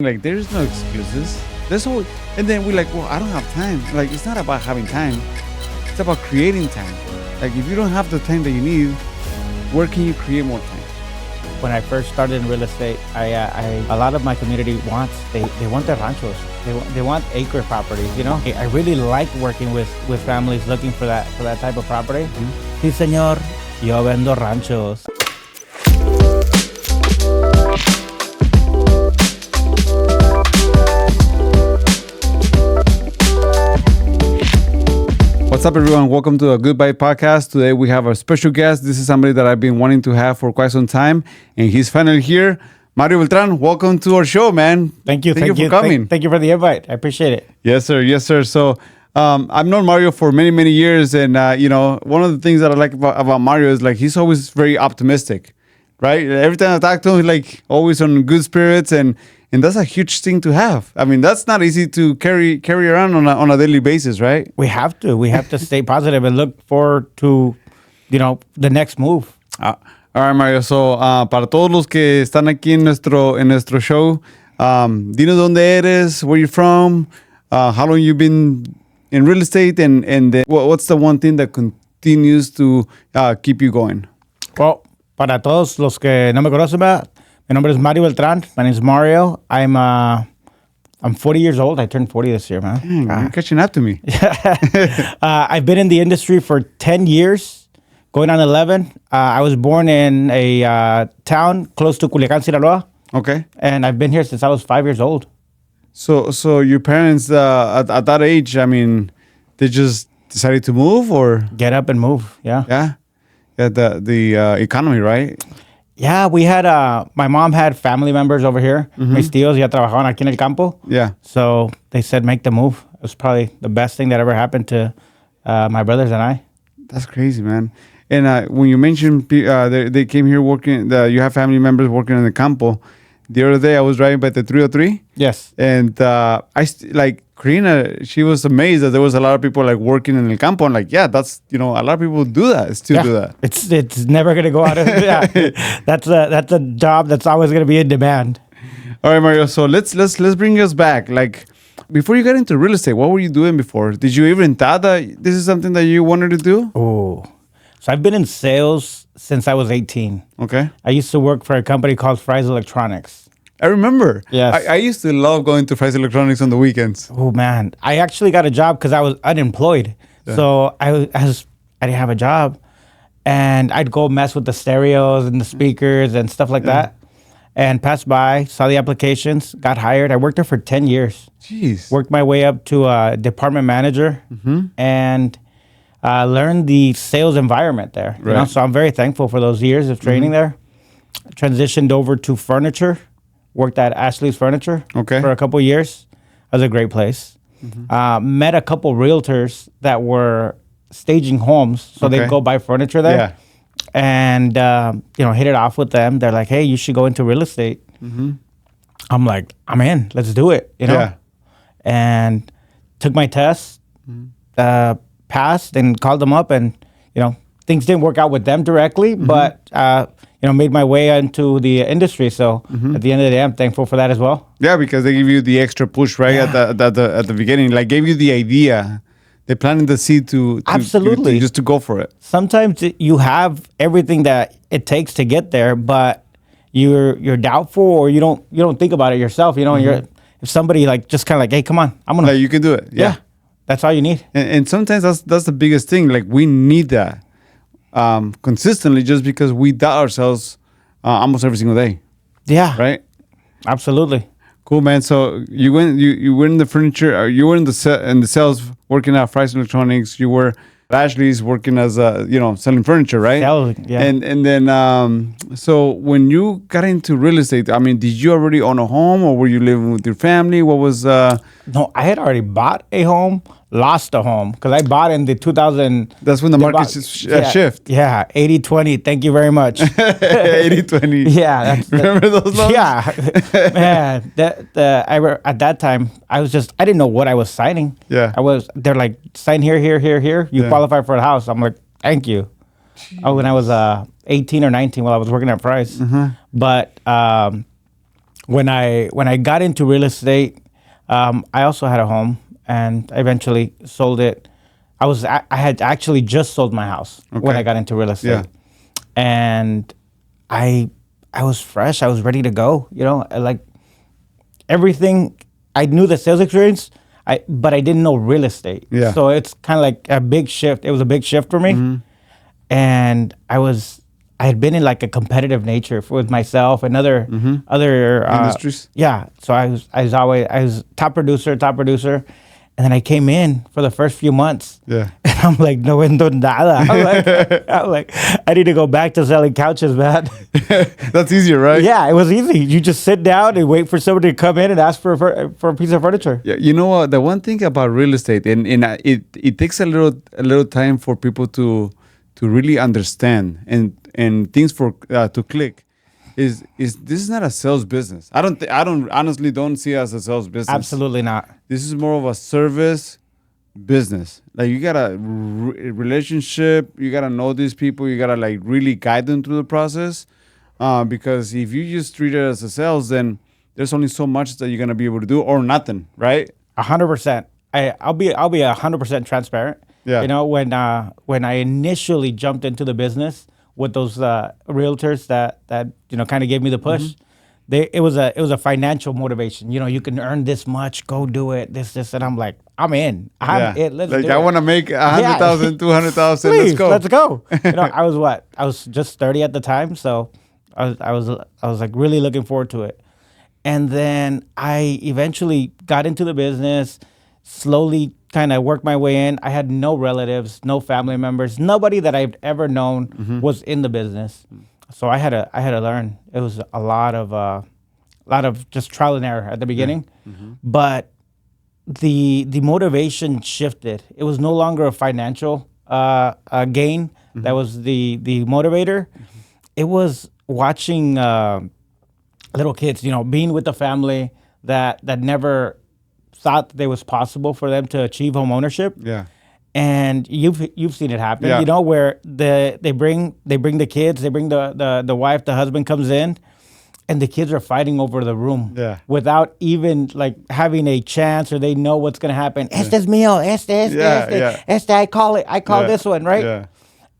Like, there's no excuses. There's always, and then we're like, well, I don't have time. Like, it's not about having time. It's about creating time. Like, if you don't have the time that you need, where can you create more time? When I first started in real estate, a lot of my community they want their ranchos. They want acre properties, you know? I really like working with families looking for that type of property. Mm-hmm. Sí, señor. Yo vendo ranchos. What's up, everyone? Welcome to the Goodbye Podcast. Today we have a special guest. This is somebody that I've been wanting to have for quite some time, and he's finally here. Mario Beltran, welcome to our show, man. Thank you. Thank you for coming. Thank you for the invite. I appreciate it. Yes, sir. Yes, sir. So I've known Mario for many, many years, and one of the things that I like about Mario is like he's always very optimistic, right? Every time I talk to him, he's like always on good spirits, and that's a huge thing to have. I mean, that's not easy to carry around on a daily basis, right? We have to stay positive and look forward to, the next move. All right, Mario. So, para todos los que están aquí en nuestro show, dinos dónde eres, where you're from, how long you've been in real estate, and what's the one thing that continues to keep you going? Well, para todos los que no me conocen, mi nombre es Mario Beltran. My name is Mario. I'm 40 years old. I turned 40 this year, man. You're catching up to me. I've been in the industry for 10 years, going on 11. I was born in a town close to Culiacán, Sinaloa. Okay. And I've been here since I was 5 years old. So your parents, at that age, I mean, they just decided to move or? Get up and move, yeah. Yeah. Yeah, the economy, right? Yeah, we had, my mom had family members over here. Mm-hmm. Mis tíos ya trabajaban aquí en el campo. Yeah. So they said, make the move. It was probably the best thing that ever happened to my brothers and I. That's crazy, man. And when you mentioned they came here working, you have family members working in the campo. The other day I was driving by the 303. Yes. And Karina, she was amazed that there was a lot of people like working in the campo. And like, yeah, that's, a lot of people do that, still do that. It's never going to go out of that's a job that's always going to be in demand. All right, Mario. So let's bring us back. Like, before you got into real estate, what were you doing before? Did you even thought that this is something that you wanted to do? Oh, so I've been in sales since I was 18. Okay. I used to work for a company called Fry's Electronics. I remember. Yes. I used to love going to Fry's Electronics on the weekends. Oh, man. I actually got a job because I was unemployed. Yeah. So I didn't have a job. And I'd go mess with the stereos and the speakers and stuff like that. And passed by, saw the applications, got hired. I worked there for 10 years. Jeez. Worked my way up to a department manager and learned the sales environment there. Right. So I'm very thankful for those years of training there. Transitioned over to furniture. Worked at Ashley's Furniture for a couple of years. That was a great place. Met a couple realtors that were staging homes, so they'd go buy furniture there. Yeah. And hit it off with them. They're like, "Hey, you should go into real estate." I'm like, "I'm in. Let's do it." Yeah. And took my test, passed, and called them up, and things didn't work out with them directly, but. Made my way into the industry. So at the end of the day, I'm thankful for that as well. Yeah, because they give you the extra push, right? Yeah. At the beginning, like gave you the idea. They planted the seed to absolutely just to go for it. Sometimes you have everything that it takes to get there, but you're doubtful or you don't think about it yourself. If somebody like just kind of like, hey, come on, I'm gonna. Like you can do it. Yeah, that's all you need. And sometimes that's the biggest thing. Like we need that. Consistently, just because we doubt ourselves almost every single day. Yeah. Right? Absolutely. Cool, man. So you went in the furniture, or you were in the sales working at Fry's Electronics. You were at Ashley's working as selling furniture, right? Selling, yeah. And then so when you got into real estate, I mean, did you already own a home or were you living with your family? What was No, I had already bought a home. Lost a home because I bought in the 2000. That's when the market shift. Yeah, 80-20. Thank you very much. 80-20. Yeah, remember those loans? Yeah, man. At that time, I didn't know what I was signing. Yeah, they're like, sign here. You qualify for a house. I'm like, thank you. Oh, when I was 18 or 19 while I was working at Fry's. But when I got into real estate, I also had a home, and I eventually sold it. I had actually just sold my house when I got into real estate, and I I was fresh. I was ready to go. Like everything. I knew the sales experience, but I didn't know real estate. Yeah. So it's kind of like a big shift. It was a big shift for me, and I had been in like a competitive nature with myself and other Industries. Yeah, so I was top producer, and then I came in for the first few months. Yeah. And I'm like, no vendo nada. I'm like, I need to go back to selling couches, man. That's easier, right? Yeah, it was easy. You just sit down and wait for somebody to come in and ask for a piece of furniture. Yeah, you know what? The one thing about real estate, and it takes a little time for people to really understand and things for to click. Is this is not a sales business? I don't honestly don't see it as a sales business. Absolutely not. This is more of a service business. Like you gotta relationship. You gotta know these people. You gotta like really guide them through the process. Because if you just treat it as a sales, then there's only so much that you're gonna be able to do or nothing, right? 100%. I'll be 100% transparent. Yeah. When I initially jumped into the business with those realtors that kind of gave me the push, it was a financial motivation. You can earn this much, go do it, this, and I'm like, I'm in. I'm it. Let's do it. I want to make 100,000, 200,000. Let's go. Let's go. I was just 30 at the time, so I was like really looking forward to it. And then I eventually got into the business, slowly kind of worked my way in. I had no relatives, no family members, nobody that I've ever known was in the business. So I had to learn. It was a lot of just trial and error at the beginning, but the motivation shifted. It was no longer a financial gain that was the motivator. It was watching little kids, being with the family that never thought that it was possible for them to achieve home ownership. Yeah. And you've seen it happen, Yeah. Where they bring the kids, they bring the wife, the husband comes in, and the kids are fighting over the room without even like having a chance, or they know what's gonna happen. Este es mío, este, I call this one, right? Yeah.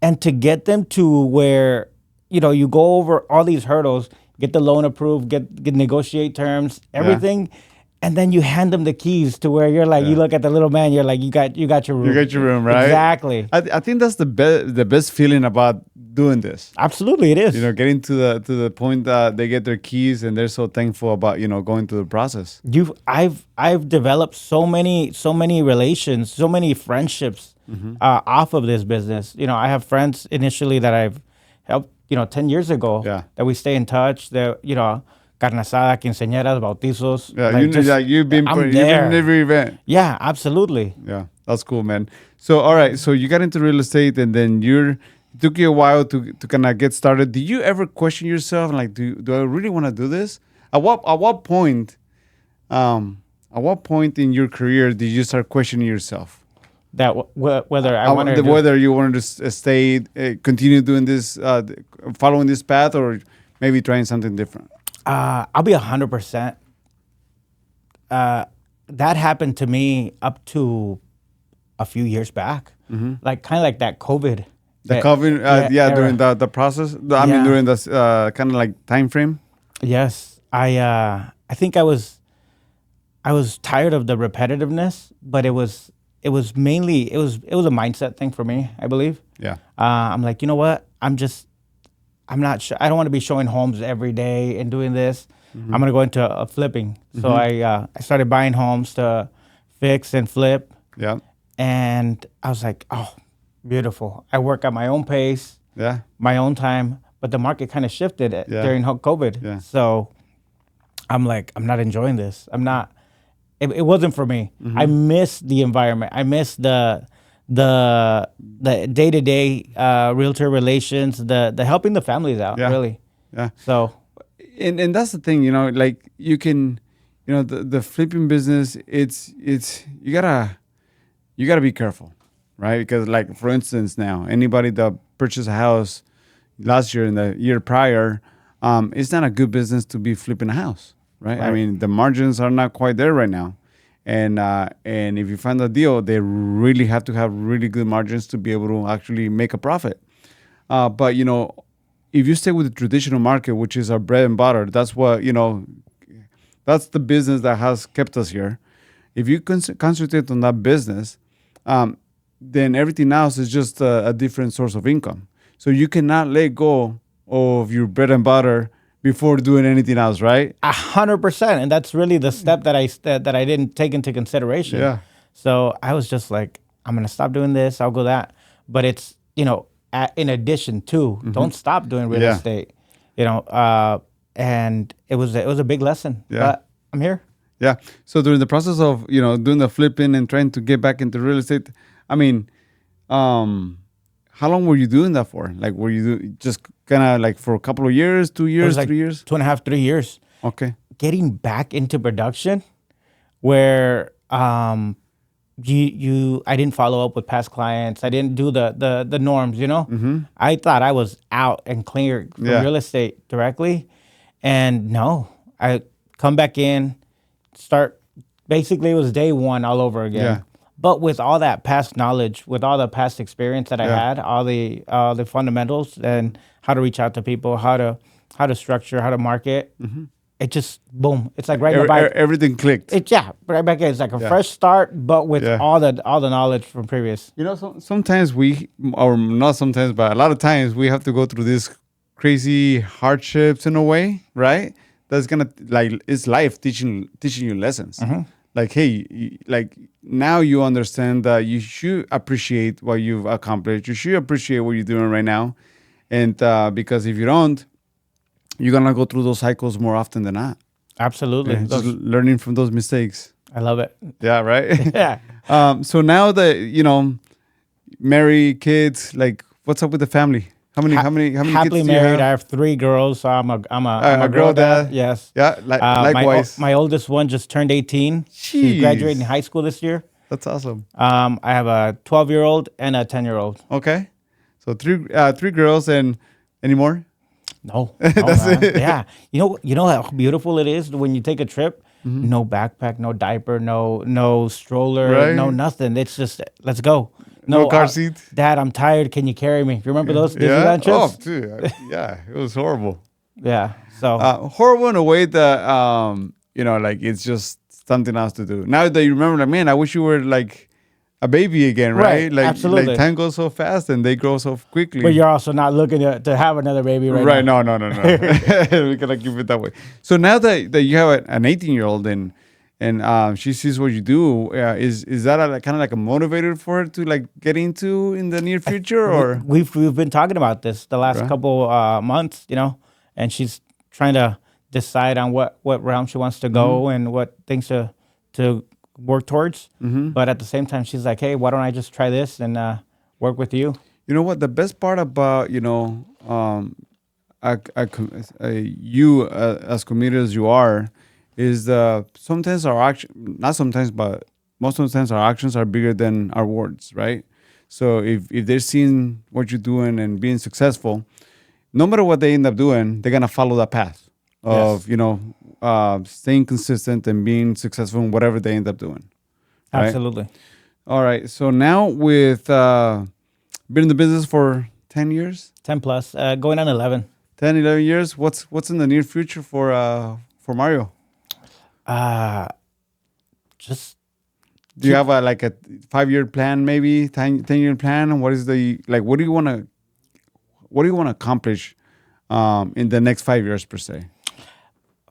And to get them to where you go over all these hurdles, get the loan approved, get negotiate terms, everything. And then you hand them the keys to where you're like, you look at the little man, you're like, you got your room. You got your room, right? Exactly. I think that's the best feeling about doing this. Absolutely, it is. Getting to the point that they get their keys and they're so thankful about going through the process. I've developed so many relations, so many friendships off of this business. I have friends initially that I've helped 10 years ago that we stay in touch. That carne asada, quinceañeras, bautizos. Yeah, you've been in every event. Yeah, absolutely. Yeah, that's cool, man. So, all right, so you got into real estate, and then it took you a while to kind of get started. Did you ever question yourself, like, do I really want to do this? At what point in your career did you start questioning yourself? That whether you wanted to stay, continue doing this, following this path, or maybe trying something different? I'll be 100%. That happened to me up to a few years back, like kind of like that COVID. During the process. During this kind of like time frame. Yes, I think I was tired of the repetitiveness, but it was mainly a mindset thing for me, I believe. Yeah. I'm like, you know what? I'm not sure. I don't want to be showing homes every day and doing this. I'm going to go into flipping. So I started buying homes to fix and flip. Yeah. And I was like, oh, beautiful. I work at my own pace, my own time. But the market kind of shifted during COVID. Yeah. So I'm like, I'm not enjoying this. I'm not. It wasn't for me. I miss the environment. I miss the day-to-day realtor relations, the helping the families out, really. Yeah. So, and that's the thing, like you can, the flipping business, it's you gotta be careful, right? Because like for instance, now anybody that purchased a house last year and the year prior, it's not a good business to be flipping a house, right? I mean, the margins are not quite there right now. And if you find a deal, they really have to have really good margins to be able to actually make a profit. But, if you stay with the traditional market, which is our bread and butter, that's what, that's the business that has kept us here. If you concentrate on that business, then everything else is just a different source of income. So you cannot let go of your bread and butter before doing anything else, right? 100%, and that's really the step that I didn't take into consideration. Yeah. So I was just like, I'm gonna stop doing this. I'll go that. But it's in addition to, don't stop doing real estate. And it was a big lesson. Yeah. But I'm here. Yeah. So during the process of doing the flipping and trying to get back into real estate, I mean, how long were you doing that for? Like, were you just kind of like for a couple of years, 2 years, like 3 years? 2.5, 3 years. Okay. Getting back into production, where I didn't follow up with past clients. I didn't do the norms. I thought I was out and clear from real estate directly, and no, I come back in, start. Basically, it was day one all over again. Yeah. But with all that past knowledge, with all the past experience that I had, all the fundamentals and how to reach out to people, how to structure, how to market, it just boom. It's like everything clicked. Right back in. It's like a fresh start, but with all the knowledge from previous. Sometimes or not sometimes, but a lot of times we have to go through these crazy hardships in a way, right? That's gonna it's life teaching you lessons. Like, hey, like now you understand that you should appreciate what you've accomplished. You should appreciate what you're doing right now. And because if you don't, you're going to go through those cycles more often than not. Absolutely. Just learning from those mistakes. I love it. Yeah, right? Yeah. So now that, marry, kids, like what's up with the family? How many happily kids married. do you have? I have 3 girls. So I'm a girl dad. Yes. Yeah, likewise. My oldest one just turned 18. She's graduating high school this year. That's awesome. I have a 12-year-old and a 10-year-old. Okay, so three girls, and any more? No, That's man. it. Yeah, you know how beautiful it is when you take a trip. No backpack, no diaper, no stroller, Right. no nothing. It's just let's go. No car seat. Dad, I'm tired. Can you carry me? You remember those Disneyland Oh, trips? dude. Yeah, it was horrible. Yeah. So Horrible in a way that like it's just something else to do. Now that you remember, like, man, I wish you were like a baby again, right? Like, absolutely. Like time goes so fast and they grow so quickly. But you're also not looking to have another baby right now. No. We gotta keep it that way. So now that you have an 18-year-old and she sees what you do, is that kind of like a motivator for her to like get into in the near future, or we've been talking about this the last couple months, and she's trying to decide on what realm she wants to go and what things to work towards. But at the same time, she's like, hey, why don't I just try this and work with you? You know what? The best part about you as committed as you are is sometimes our action, not sometimes, but most of the times our actions are bigger than our words, right? So if they're seeing what you're doing and being successful, no matter what they end up doing, they're gonna follow that path of staying consistent and being successful in whatever they end up doing. Right? Absolutely. All right. So now with been in the business for 10 years, 10 plus, going on 11. 10, 11 years. What's in the near future for Mario? Just do you have a 5-year plan, maybe 10-year plan? And what is what do you want to accomplish in the next 5 years per se?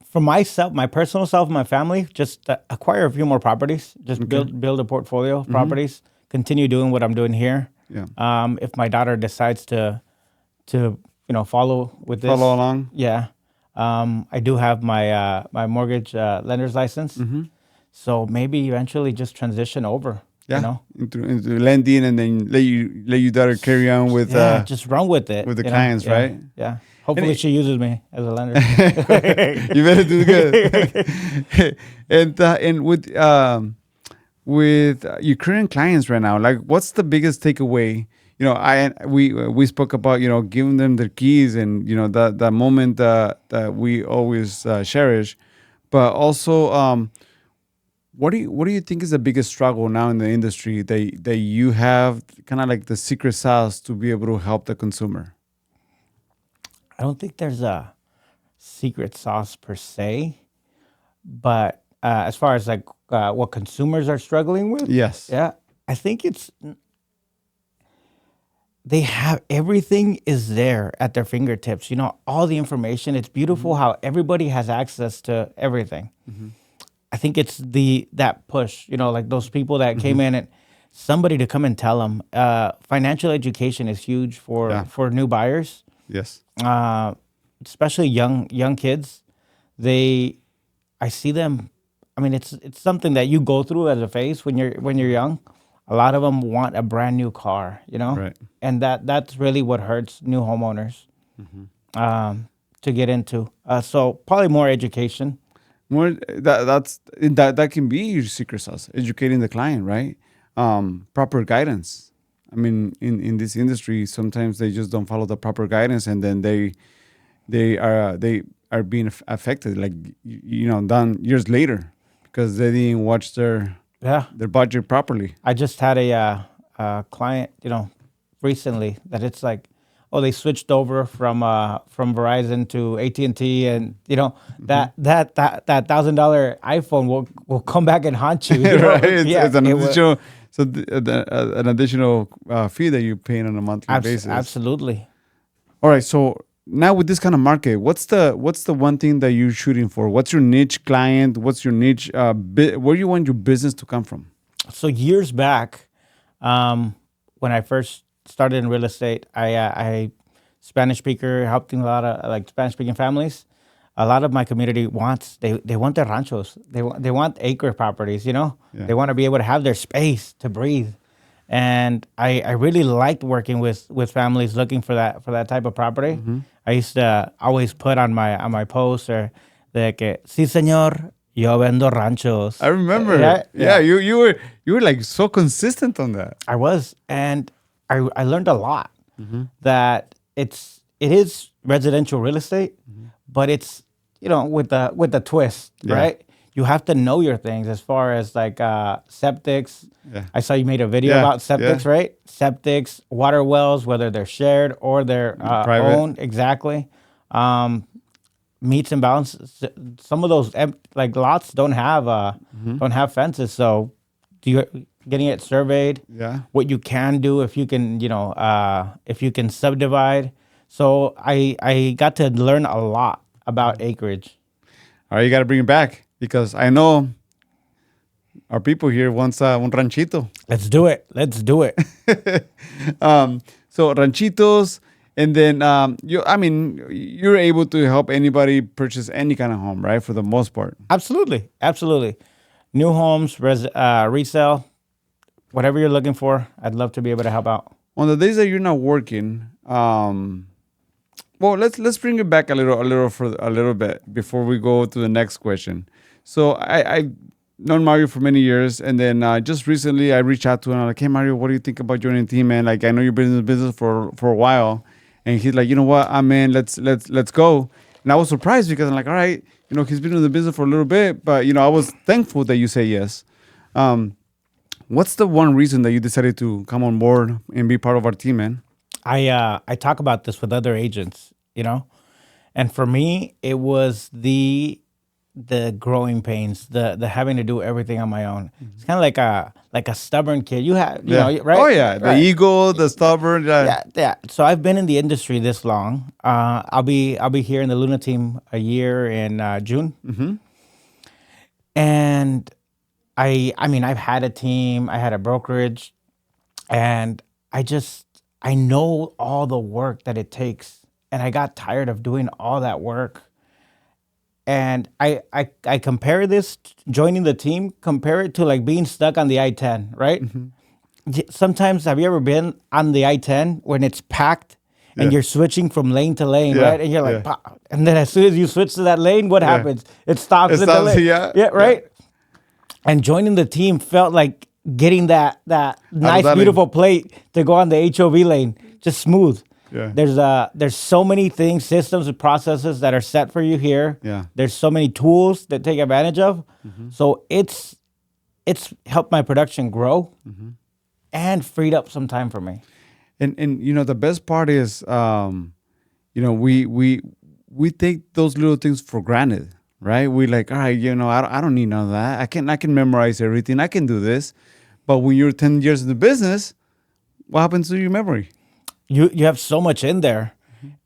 For myself, my personal self, my family, just acquire a few more properties. Just build a portfolio of properties. Continue doing what I'm doing here. Yeah. If my daughter decides to follow with this, follow along. Yeah. I do have my my mortgage lender's license, so maybe eventually just transition over. Yeah. Into lending, and then let your daughter carry on with. Just run with it with the clients, right? Yeah. Hopefully she uses me as a lender. You better do good. And with your current clients right now, like, what's the biggest takeaway? We spoke about giving them their keys, and that moment that we always cherish. But also, what do you think is the biggest struggle now in the industry that you have, kind of like the secret sauce to be able to help the consumer? I don't think there's a secret sauce per se, but as far as like what consumers are struggling with, Yes. yeah, I think it's they have everything is there at their fingertips. You know, all the information. It's beautiful how everybody has access to everything. I think it's that push. You know, like those people that came in and somebody to come and tell them. Financial education is huge for new buyers. Yes. Especially young kids. I see them. I mean, it's something that you go through as a phase when you're young. A lot of them want a brand new car, you know, Right. and that's really what hurts new homeowners to get into. So probably more education. More that can be your secret sauce, educating the client, right? Proper guidance. I mean, in this industry, sometimes they just don't follow the proper guidance, and then they are being affected, like done years later because they didn't watch their budget properly. I just had a client, recently that it's like, oh, they switched over from Verizon to AT&T, and that $1,000 iPhone will come back and haunt you. Right? It's an additional, an additional fee that you're paying on a monthly basis. Absolutely. All right, so now with this kind of market, what's the one thing that you're shooting for? What's your niche client? What's your niche? Where you want your business to come from? So years back, when I first started in real estate, I Spanish speaker, helping a lot of like Spanish speaking families. A lot of my community they want their ranchos. They want acre properties. They want to be able to have their space to breathe. And I really liked working with families looking for that type of property. I used to always put on my post or de que sí señor, yo vendo ranchos. I remember. Yeah. You were like so consistent on that. I was, and I learned a lot. That it is residential real estate, but it's with the twist, right? You have to know your things as far as like septics. Yeah. I saw you made a video about septics, right? Septics, water wells, whether they're shared or they're owned. Exactly. Meets and balances. Some of those like lots don't have fences, so getting it surveyed. Yeah. What you can do if you can subdivide. So I got to learn a lot about acreage. All right, you got to bring it back because I know our people here wants un ranchito. Let's do it. So ranchitos, and then you're able to help anybody purchase any kind of home, right? For the most part. Absolutely. New homes, resale, whatever you're looking for, I'd love to be able to help out. On the days that you're not working, well, let's bring it back a little bit before we go to the next question. So I've known Mario for many years, and then just recently I reached out to him. I'm like, hey Mario, what do you think about joining the team, man? Like I know you've been in the business for a while, and he's like, you know what, I'm in. Let's go. And I was surprised because I'm like, all right, he's been in the business for a little bit, but I was thankful that you say yes. What's the one reason that you decided to come on board and be part of our team, man? I talk about this with other agents, and for me, it was the growing pains, the having to do everything on my own. It's kind of like a stubborn kid. You have, right? Oh yeah, the ego, the stubborn. Yeah. So I've been in the industry this long. I'll be here in the Luna team a year in June, and I mean I've had a team, I had a brokerage, and I know all the work that it takes, and I got tired of doing all that work. And I compare this, joining the team, compare it to like being stuck on the I-10, right? Sometimes, have you ever been on the I-10 when it's packed and you're switching from lane to lane, right? And you're like, and then as soon as you switch to that lane, what happens? It stops in the lane. Yeah, right? And joining the team felt like getting that nice, beautiful plate to go on the HOV lane, just smooth. Yeah. There's so many things, systems and processes that are set for you here. Yeah. There's so many tools that take advantage of. So it's helped my production grow and freed up some time for me. And the best part is we take those little things for granted, right? We like, all right, I don't need none of that. I can memorize everything. I can do this. But when you're 10 years in the business, what happens to your memory? You have so much in there,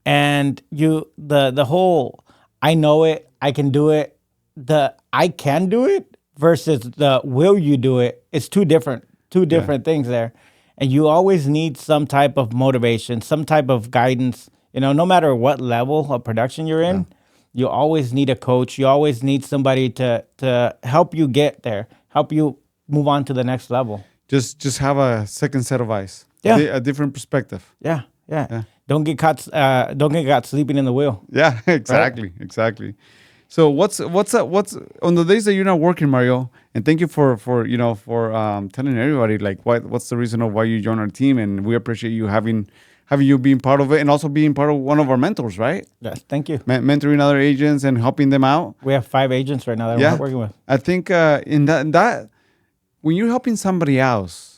and the whole I know it, I can do it. The I can do it versus the will you do it. It's two different things there, and you always need some type of motivation, some type of guidance. No matter what level of production you're in, you always need a coach. You always need somebody to help you get there, help you move on to the next level. Just have a second set of eyes. Yeah. A different perspective. Yeah. Don't get caught. Don't get caught sleeping in the wheel. Yeah, exactly, Right? exactly. So what's on the days that you're not working, Mario? And thank you for telling everybody like what's the reason of why you joined our team, and we appreciate you having you being part of it, and also being part of one of our mentors, right? Yes, thank you. Mentoring other agents and helping them out. We have 5 agents right now that we're working with. I think in that when you're helping somebody else,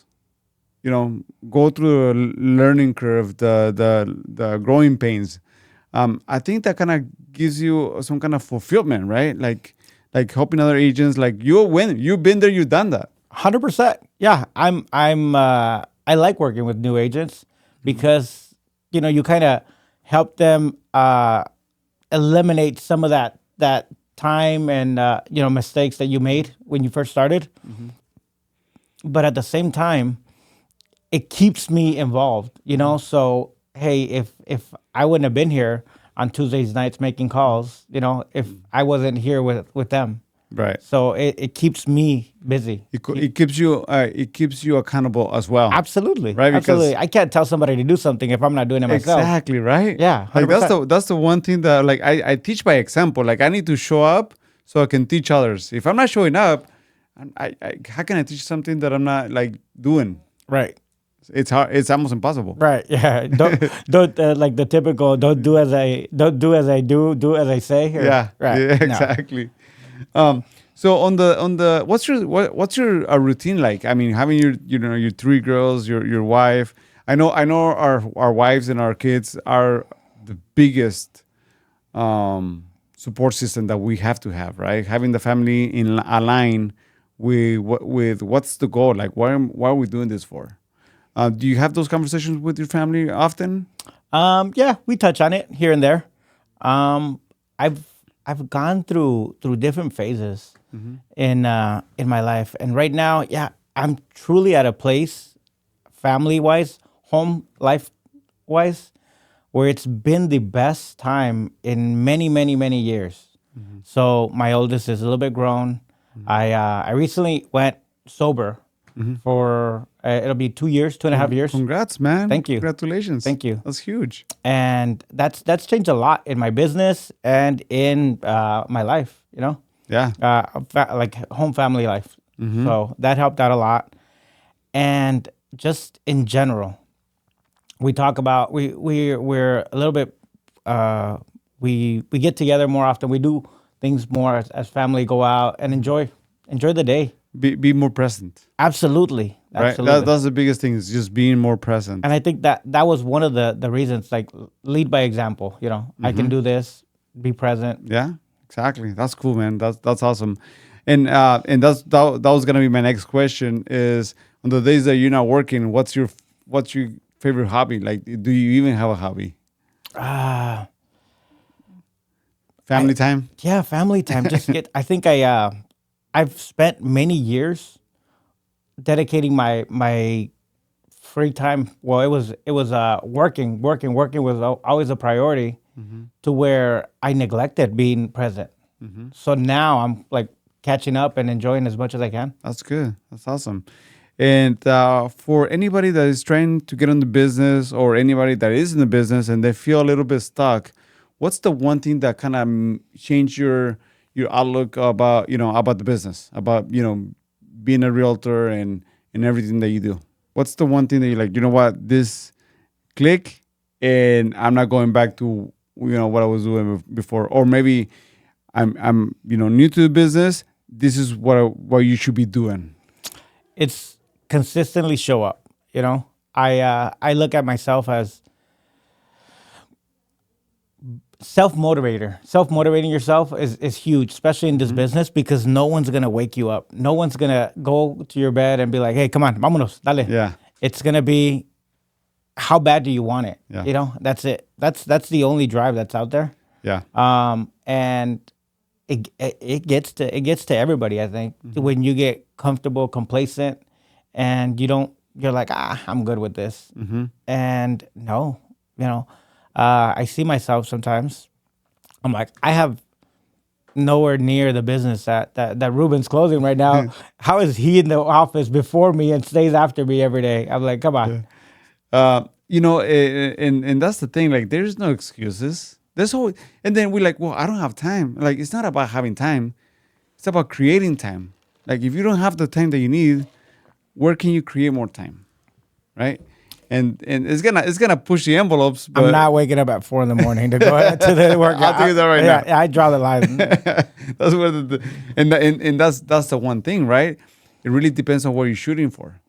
go through the learning curve, the growing pains. I think that kind of gives you some kind of fulfillment, right? Like helping other agents. Like you've been there, you've done that. 100%. Yeah, I like working with new agents because you kind of help them eliminate some of that time and mistakes that you made when you first started. But at the same time, it keeps me involved, So hey, if I wouldn't have been here on Tuesdays nights making calls, if I wasn't here with them, right? So it keeps me busy. It keeps you accountable as well. Absolutely, right? Absolutely. I can't tell somebody to do something if I'm not doing it myself. Exactly, right? Yeah, 100%. Like that's the one thing that like I teach by example. Like I need to show up so I can teach others. If I'm not showing up, I how can I teach something that I'm not like doing? Right. It's hard. It's almost impossible. Right. Yeah. Don't like the typical. Don't do as I do. Do as I say. Yeah. Right. Yeah, exactly. No. So on the what's your routine like? I mean, having your 3 girls, your wife. I know our wives and our kids are the biggest support system that we have to have, right? Having the family in align with what's the goal? Like, why are we doing this for? Do you have those conversations with your family often? Yeah, we touch on it here and there. I've gone through different phases in my life, and right now, yeah, I'm truly at a place, family wise, home life wise, where it's been the best time in many, many, many years. So my oldest is a little bit grown. I recently went sober. For it'll be 2 years, 2.5 years. Congrats, man! Thank you. Congratulations! Thank you. That's huge. And that's changed a lot in my business and in my life. Yeah. Like home family life. So that helped out a lot. And just in general, we talk about we're a little bit we get together more often. We do things more as family, go out and enjoy the day. Be more present. Absolutely. Right. That's the biggest thing, is just being more present. And I think that was one of the reasons, like lead by example. I can do this, be present. Yeah, exactly. That's cool, man. That's awesome. And that was gonna be my next question, is on the days that you're not working, what's your favorite hobby? Like, do you even have a hobby? Family time? Yeah, family time. I think I've spent many years dedicating my free time. Well, it was working was always a priority, to where I neglected being present. So now I'm like catching up and enjoying as much as I can. That's good. That's awesome. And for anybody that is trying to get in the business, or anybody that is in the business and they feel a little bit stuck, what's the one thing that kind of changed your outlook about the business, about being a realtor and everything that you do? What's the one thing that you're like, you know what, this click, and I'm not going back to what I was doing before, or maybe I'm new to the business. This is what you should be doing. It's consistently show up. I look at myself as self-motivating yourself is huge, especially in this business, because no one's gonna wake you up. No one's gonna go to your bed and be like, hey, come on, vámonos, dale. Yeah. It's gonna be, how bad do you want it? Yeah. That's it. That's the only drive that's out there. Yeah. And it gets to everybody, I think. When you get comfortable, complacent, and you're like, I'm good with this. And no, I see myself sometimes. I'm like, I have nowhere near the business that Ruben's closing right now. How is he in the office before me and stays after me every day? I'm like, come on. And that's the thing. Like, there's no excuses. There's always, and then we're like, well, I don't have time. Like, it's not about having time. It's about creating time. Like, if you don't have the time that you need, where can you create more time, right? And it's gonna push the envelopes. But I'm not waking up at 4 a.m. to go to the workout. I'll tell you that right now. Yeah, I draw the line. That's where and that's the one thing, right? It really depends on what you're shooting for.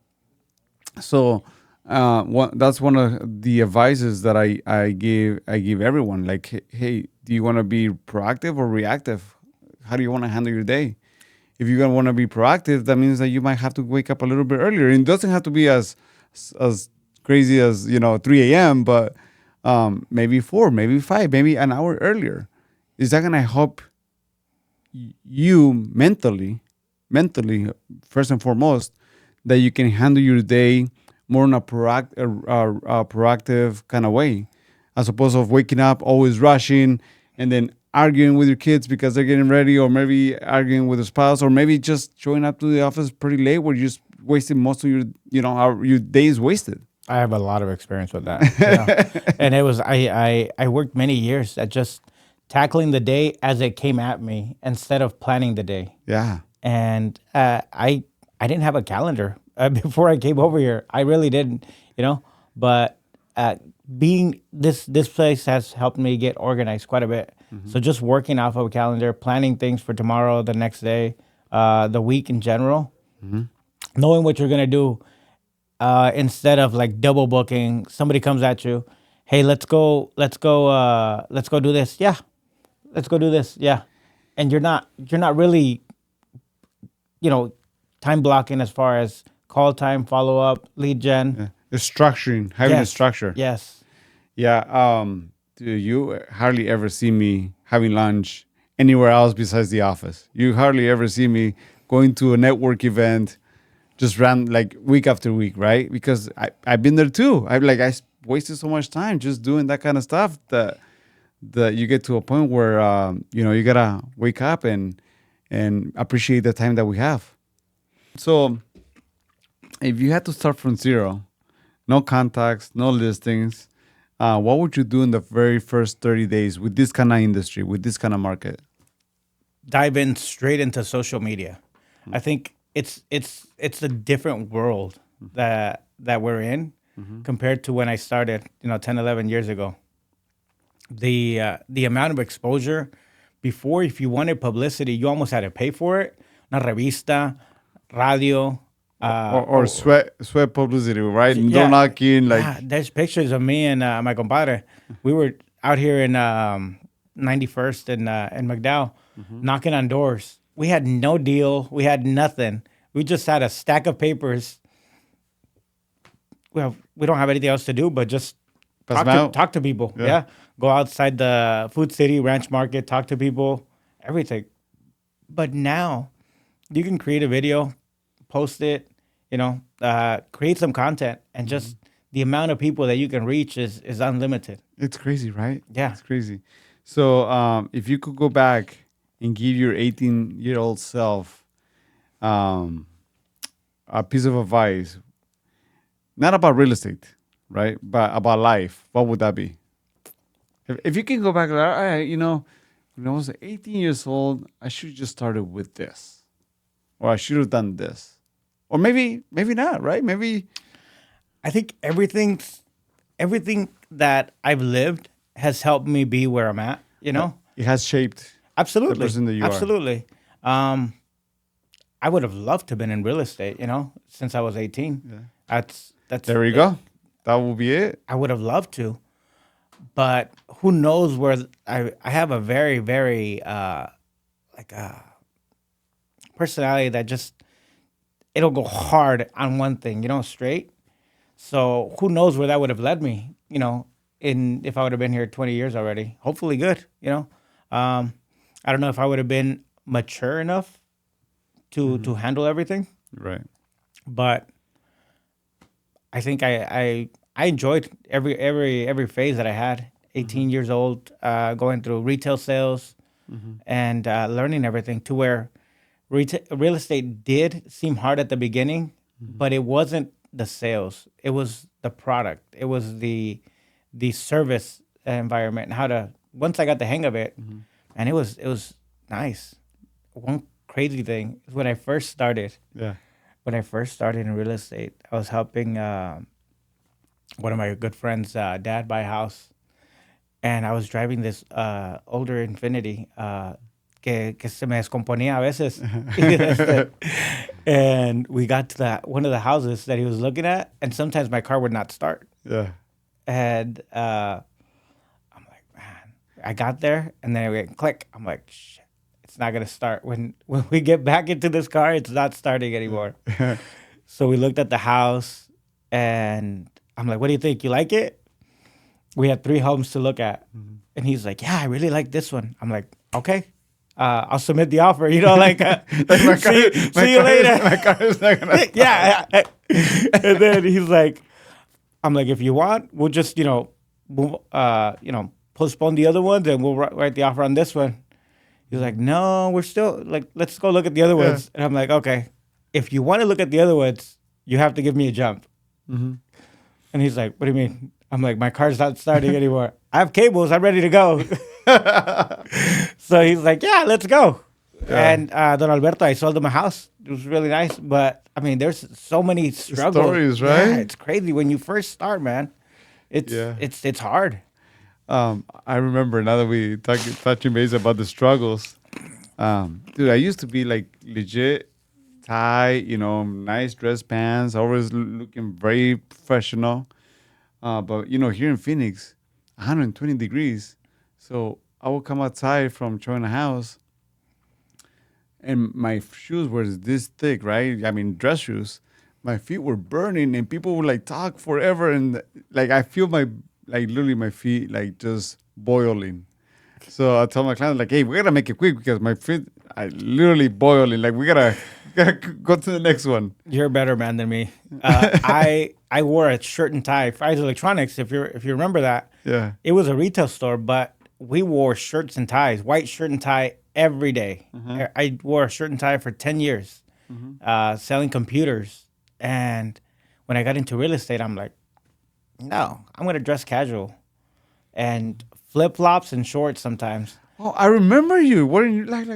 So that's one of the advices that I give everyone. Like, hey, do you want to be proactive or reactive? How do you want to handle your day? If you're gonna want to be proactive, that means that you might have to wake up a little bit earlier. And it doesn't have to be as crazy as 3 a.m., but maybe 4, maybe 5, maybe an hour earlier. Is that gonna help you mentally first and foremost, that you can handle your day more in a proactive kind of way, as opposed to waking up always rushing and then arguing with your kids because they're getting ready, or maybe arguing with your spouse, or maybe just showing up to the office pretty late where you're just wasting most of your your days wasted. I have a lot of experience with that. And it was, I worked many years at just tackling the day as it came at me instead of planning the day. Yeah. And I didn't have a calendar before I came over here. I really didn't, but being this place has helped me get organized quite a bit. So just working off of a calendar, planning things for tomorrow, the next day, the week in general, knowing what you're going to do, instead of like double booking. Somebody comes at you, hey, let's go do this. Yeah. Let's go do this. Yeah. And you're not really, time blocking as far as call time, follow up, lead gen. Yeah. The structuring, having a structure. Yes. Yeah. Dude, you hardly ever see me having lunch anywhere else besides the office. You hardly ever see me going to a network event, just ran like week after week, right? Because I've been there too. I wasted so much time just doing that kind of stuff that you get to a point where you gotta wake up and appreciate the time that we have. So if you had to start from zero, no contacts, no listings, what would you do in the very first 30 days with this kind of industry, with this kind of market? Dive in straight into social media. I think it's a different world that we're in compared to when I started, 10, 11 years ago. The amount of exposure before, if you wanted publicity, you almost had to pay for it. Una revista, radio, or sweat publicity, right? Yeah. Door knocking, like. Yeah, there's pictures of me and my compadre. We were out here in 91st in McDowell, knocking on doors. We had no deal. We had nothing. We just had a stack of papers. Well, we don't have anything else to do but just talk to people. Yeah. Go outside the Food City, Ranch Market, talk to people, everything. But now you can create a video, post it, create some content, and just the amount of people that you can reach is unlimited. It's crazy, right? Yeah. It's crazy. So if you could go back and give your 18-year-old self a piece of advice, not about real estate, right, but about life, what would that be? If you can go back, all right, when I was 18 years old, I should have just started with this, or I should have done this, or maybe not, right? Maybe. I think everything that I've lived has helped me be where I'm at, you know? It has shaped Absolutely. the person that you are. Absolutely. I would have loved to have been in real estate, you know, since I was 18. Yeah. That's There we go. That will be it. I would have loved to. But who knows where I have a very, very personality that just it'll go hard on one thing, you know, straight. So who knows where that would have led me, you know, in if I would have been here 20 years already. Hopefully good, you know. I don't know if I would have been mature enough to handle everything. Right. But I think I enjoyed every phase that I had. 18 years old, going through retail sales and learning everything to where real estate did seem hard at the beginning, but it wasn't the sales. It was the product. It was the service environment and how to. Once I got the hang of it, and it was nice. One crazy thing is when I first started. Yeah. When I first started in real estate, I was helping one of my good friends' dad buy a house, and I was driving this older Infinity que se me descomponía a veces. And we got to one of the houses that he was looking at, and sometimes my car would not start. Yeah. And I'm like, man, I got there, and then it went click. I'm like, shit, it's not gonna start. When we get back into this car, it's not starting anymore. So we looked at the house, and I'm like, what do you think? You like it? We had 3 homes to look at. And he's like, yeah, I really like this one. I'm like, okay. I'll submit the offer, you know, like, see you later. My car is not gonna start. Yeah. And then he's like, I'm like, if you want, we'll just, postpone the other ones and we'll write the offer on this one. He's like, no, we're still, like, let's go look at the other ones. And I'm like, okay, if you want to look at the other ones, you have to give me a jump. And he's like, what do you mean? I'm like, my car's not starting anymore. I have cables. I'm ready to go. So he's like, yeah, let's go. Yeah. And Don Alberto, I sold him a house. It was really nice. But, I mean, there's so many struggles. Stories, right? Yeah, it's crazy. When you first start, man, it's hard. I remember now that we touching base about the struggles. Dude, I used to be like legit tie, nice dress pants, always looking very professional. But, here in Phoenix, 120 degrees. So I would come outside from showing a house and my shoes were this thick, right? I mean, dress shoes. My feet were burning and people would like talk forever. And like, I feel literally my feet like just boiling. So I told my client like, hey, we got to make it quick because my feet are literally boiling. Like we gotta go to the next one. You're a better man than me. I wore a shirt and tie. Fry's Electronics, if you remember that. Yeah. It was a retail store, but we wore shirts and ties, white shirt and tie every day. I wore a shirt and tie for 10 years, selling computers. And when I got into real estate, I'm like, no, I'm going to dress casual and flip-flops and shorts sometimes. Oh, I remember you. What are you like?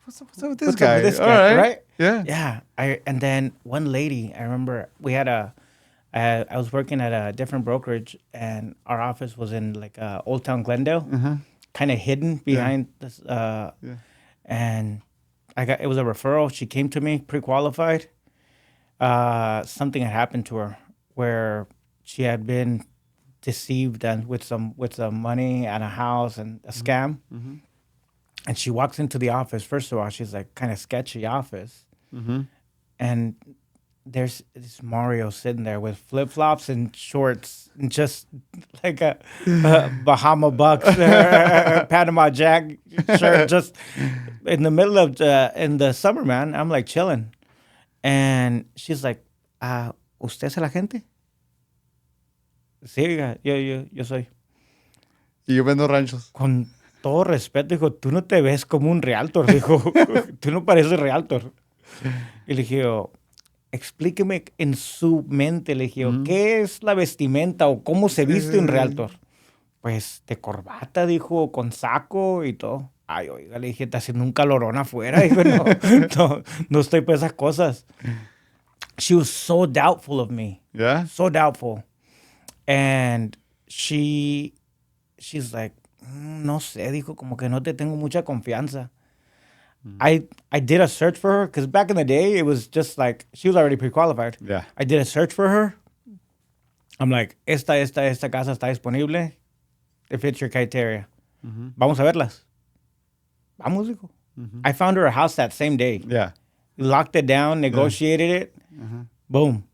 What's up with this guy? Up with this guy, right? Yeah. Yeah. And then one lady, I remember we had I was working at a different brokerage, and our office was in like Old Town Glendale, kind of hidden behind this. And it was a referral. She came to me pre-qualified. Something had happened to her where she had been deceived and with some money and a house and a scam. And she walks into the office. First of all, she's like kind of sketchy office. And there's this Mario sitting there with flip-flops and shorts and just like a Bahama Bucks Panama Jack shirt just in the middle of in the summer, man. I'm like chilling. And she's like, ¿Usted es el agente? Sí, yo soy. Y yo vendo ranchos. Con todo respeto, dijo, tú no te ves como un realtor, dijo. Tú no pareces realtor. Y le dije, explíqueme en su mente, le dije, ¿qué es la vestimenta o cómo se viste un realtor? Pues de corbata, dijo, con saco y todo. Ay, oiga, le dije, está haciendo un calorón afuera. Dijo, no estoy para esas cosas. She was so doubtful of me. Yeah? So doubtful. And she's like, no sé, dijo, como que no te tengo mucha confianza. I did a search for her because back in the day, it was just like she was already pre-qualified. Yeah. I did a search for her. I'm like, esta casa está disponible. It fits your criteria. Vamos a verlas. Vamos, dijo. I found her a house that same day. Yeah. Locked it down, negotiated it. Boom.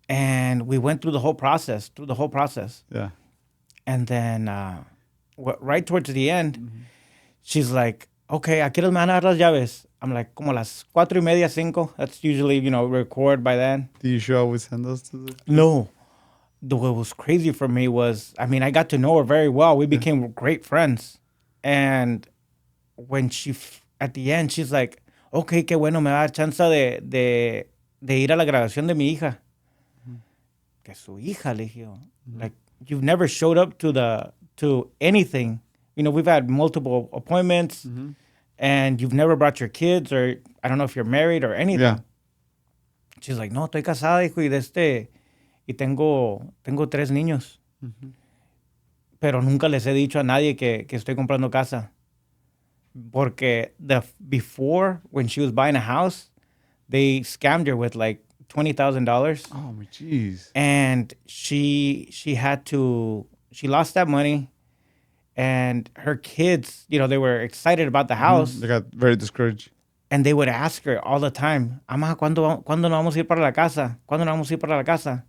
And we went through the whole process. Yeah. And then right towards the end, she's like, okay, ¿a qué horas me van a dar las llaves? I'm like, como las 4:30, 5. That's usually, record by then. Do you sure always send those to the... No. What was crazy for me was, I got to know her very well. We became great friends. And when at the end, she's like, okay, qué bueno, me da chance de ir a la graduación de mi hija. Que su hija, le dije, like, you've never showed up to anything. We've had multiple appointments, and you've never brought your kids, or I don't know if you're married or anything. Yeah. She's like, no, estoy casada, hijo, y tengo 3 niños. Pero nunca les he dicho a nadie que estoy comprando casa. Porque before, when she was buying a house, they scammed her with like $20,000. Oh, my jeez. And she lost that money. And her kids, they were excited about the house. They got very discouraged. And they would ask her all the time, Ama, ¿cuándo nos vamos a ir para la casa? ¿Cuándo nos vamos a ir para la casa?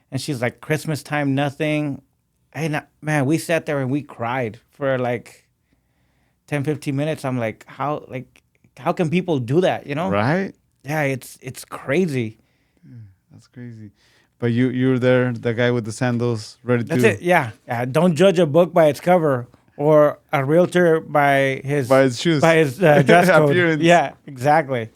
And she's like, Christmas time, nothing. And man, we sat there and we cried for like 10, 15 minutes. I'm like, how can people do that, Right? Yeah, it's crazy. That's crazy. But you're there, the guy with the sandals, ready That's to... it, yeah. Don't judge a book by its cover or a realtor by his shoes. By his dress code. Appearance. Yeah, exactly.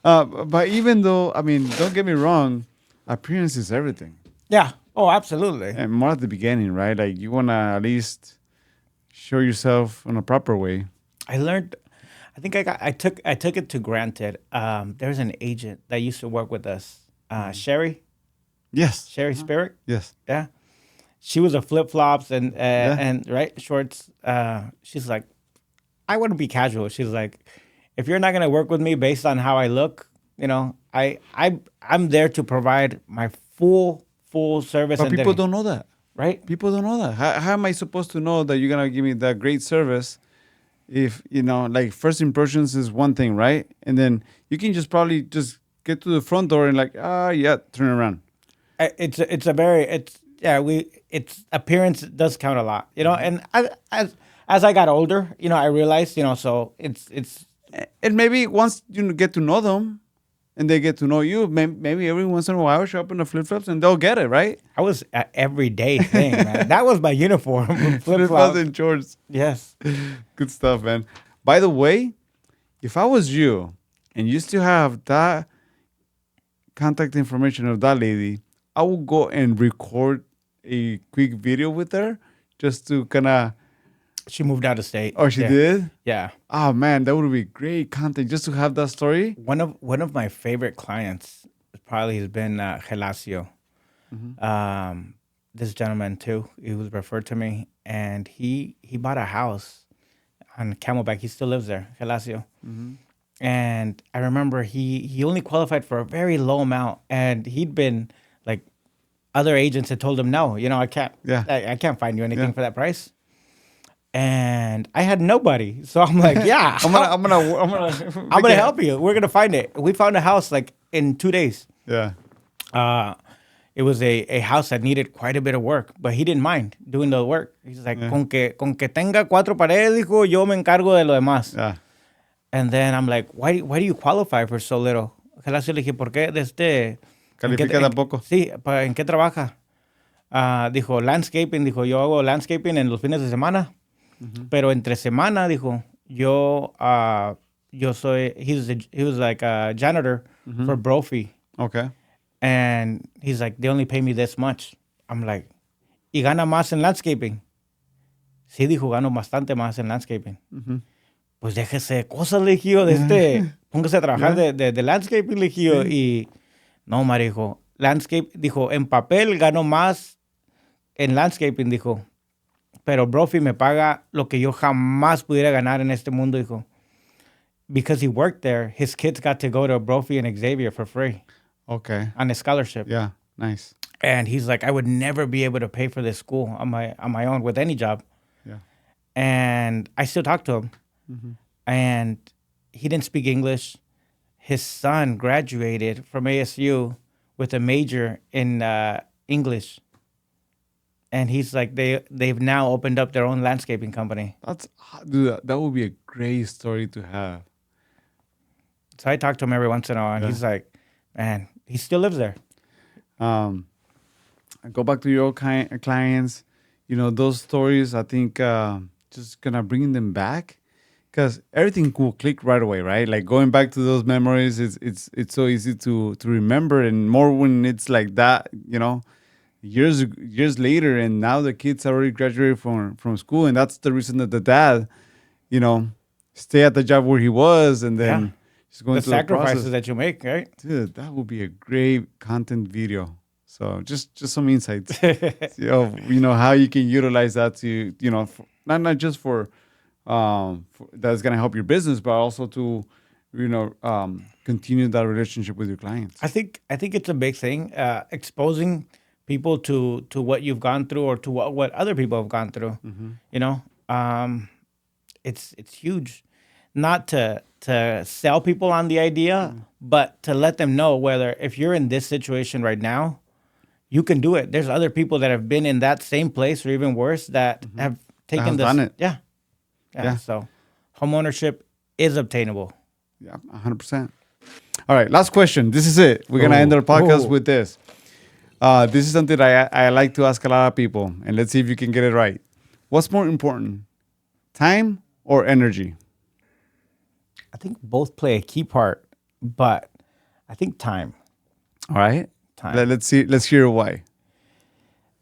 But even though, don't get me wrong, appearance is everything. Yeah. Oh, absolutely. And more at the beginning, right? Like, you want to at least show yourself in a proper way. I learned... I think I took it to granted. There's an agent that used to work with us, Sherry. Yes. Sherry Spirit. Yes. Yeah. She was a flip-flops and right shorts. She's like, I want to be casual. She's like, if you're not gonna work with me based on how I look, I'm there to provide my full service. But people don't know that, right? People don't know that. How am I supposed to know that you're gonna give me that great service? If like, first impressions is one thing, right? And then you can probably get to the front door and like, turn around. It's appearance does count a lot, And as I got older, I realized, so it's. And maybe once you get to know them, and they get to know you, maybe every once in a while show up in the flip-flops and they'll get it, right? I was an everyday thing, man. That was my uniform. Flip-flops and shorts. Yes. Good stuff, man. By the way, if I was you and you still have that contact information of that lady, I would go and record a quick video with her just to kind of... She moved out of state. Oh, she did? Yeah. Oh, man, that would be great content just to have that story. One of my favorite clients probably has been Gelacio. This gentleman, too, he was referred to me, and he bought a house on Camelback. He still lives there, Gelacio. And I remember he only qualified for a very low amount, and he'd been like, other agents had told him, no, I can't. Yeah. I can't find you anything for that price. And I had nobody, so I'm like, yeah, I'm gonna help you. We're gonna find it. We found a house like in 2 days. Yeah. It was a house that needed quite a bit of work, but he didn't mind doing the work. He's like, con que tenga 4 paredes, dijo, yo me encargo de lo demás. Yeah. And then I'm like, why do you qualify for so little? Le dije, ¿por qué Califica tan poco? Sí, ¿en qué trabaja? Dijo, landscaping. Dijo, yo hago landscaping en los fines de semana. Pero entre semana, dijo, yo soy, he was like a janitor for Brophy. Okay. And he's like, they only pay me this much. I'm like, ¿y gana más en landscaping? Sí, dijo, gano bastante más en landscaping. Pues déjese cosas, le dije, póngase a trabajar de landscaping, le dije, y no, Mario, dijo, landscape, dijo, en papel gano más en landscaping, dijo, pero Brophy me paga lo que yo jamás pudiera ganar en este mundo, dijo. Because he worked there, his kids got to go to Brophy and Xavier for free. Okay. On a scholarship. Yeah, nice. And he's like, I would never be able to pay for this school on my own with any job. Yeah. And I still talk to him. Mm-hmm. And he didn't speak English. His son graduated from ASU with a major in English. And he's like, they've now opened up their own landscaping company. Dude, that would be a great story to have. So I talk to him every once in a while, and he's like, man, he still lives there. I go back to your old clients. You know, those stories, I think just kind of bringing them back, because everything will click right away, right? Like going back to those memories, it's so easy to remember, and more when it's like that, you know, years later, and now the kids already graduated from school, and that's the reason that the dad, you know, stay at the job where he was, and then he's going the through sacrifices the that you make, right? Dude, that would be a great content video. So just some insights, you know, how you can utilize that to, you know, not just for that's gonna help your business, but also to, you know, continue that relationship with your clients. I think it's a big thing, exposing people to what you've gone through, or to what other people have gone through. Mm-hmm. You know, it's huge, not to sell people on the idea, but to let them know whether if you're in this situation right now, you can do it. There's other people that have been in that same place or even worse that have taken this. Done it. Yeah. So home ownership is obtainable. Yeah, 100%. All right, last question. This is it. We're going to end our podcast with this. This is something I like to ask a lot of people, and let's see if you can get it right. What's more important, time or energy? I think both play a key part, but I think time. All right. Time. Let's hear why.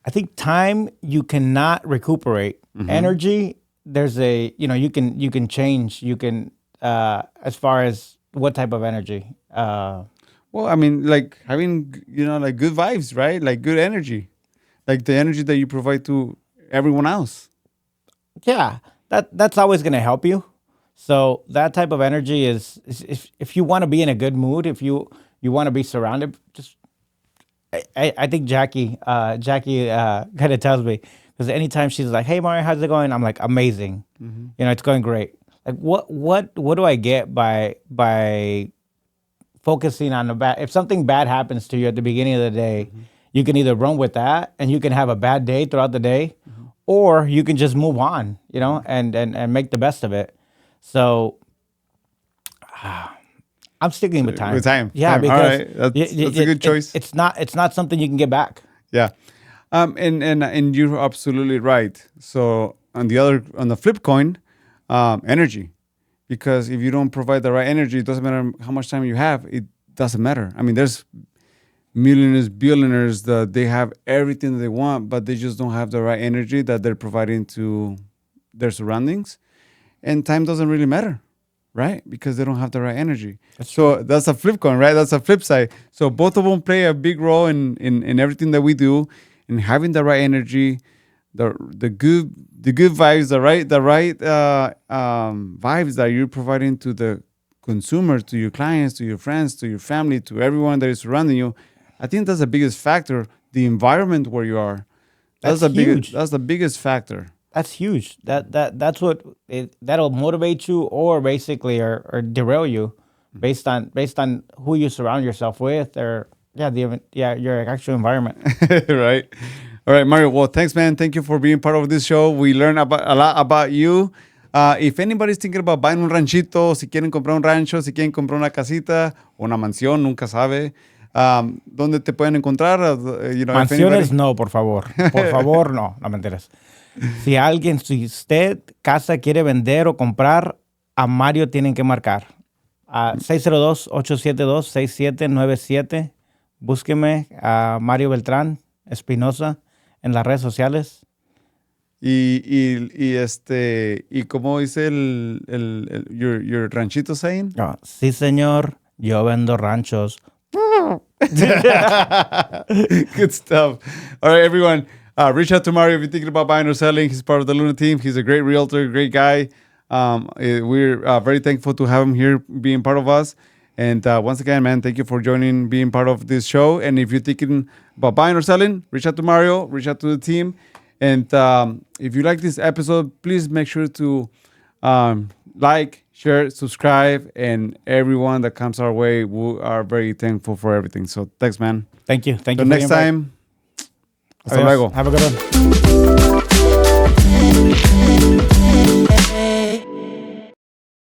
I think time you cannot recuperate. Mm-hmm. Energy, there's you can change. You can as far as what type of energy. Well, I mean, like having, you know, like good vibes, right? Like good energy, like the energy that you provide to everyone else. Yeah, that's always going to help you. So that type of energy is if you want to be in a good mood, if you want to be surrounded, just I think Jackie kind of tells me, because anytime she's like, "Hey Mario, how's it going?" I'm like, "Amazing." Mm-hmm. You know, it's going great. Like what do I get by focusing on the bad? If something bad happens to you at the beginning of the day, you can either run with that and you can have a bad day throughout the day, or you can just move on, you know, and make the best of it. So I'm sticking with time. With time. Yeah, time. because all right. That's a good choice. It's not something you can get back. Yeah. And you're absolutely right. So on the flip coin, energy. Because if you don't provide the right energy, it doesn't matter how much time you have, it doesn't matter. I mean, there's millionaires, billionaires that they have everything that they want, but they just don't have the right energy that they're providing to their surroundings. And time doesn't really matter, right? Because they don't have the right energy. That's a flip coin, right? That's a flip side. So both of them play a big role in everything that we do, in having the right energy, the good vibes, the right vibes that you're providing to the consumer, to your clients, to your friends, to your family, to everyone that is surrounding you. I think that's the biggest factor. The environment where you are. That's huge. That's the biggest factor. That's huge. That's what that'll motivate you, or basically or derail you, based on who you surround yourself with, or your actual environment. Right. All right, Mario. Well, thanks, man. Thank you for being part of this show. We learned a lot about you. If anybody's thinking about buying un ranchito, si quieren comprar un rancho, si quieren comprar una casita o una mansión, nunca sabe. ¿Dónde te pueden encontrar? Mansiones no, por favor. Por favor, no mentiras. Si usted casa quiere vender o comprar, a Mario tienen que marcar. 602-872-6797. Búsqueme a Mario Beltran Espinosa en las redes sociales. Y ¿cómo dice your ranchito saying? Sí, señor. Yo vendo ranchos. Good stuff. All right, everyone. reach out to Mario if you're thinking about buying or selling. He's part of the Luna team. He's a great realtor, great guy. We're very thankful to have him here being part of us. And once again, man, thank you for being part of this show. And if you're thinking about buying or selling, reach out to Mario, reach out to the team. And if you like this episode, please make sure to like, share, subscribe, and everyone that comes our way, we are very thankful for everything. So thanks, man. Thank you. Thank you. Next time, hasta luego. Have a good one.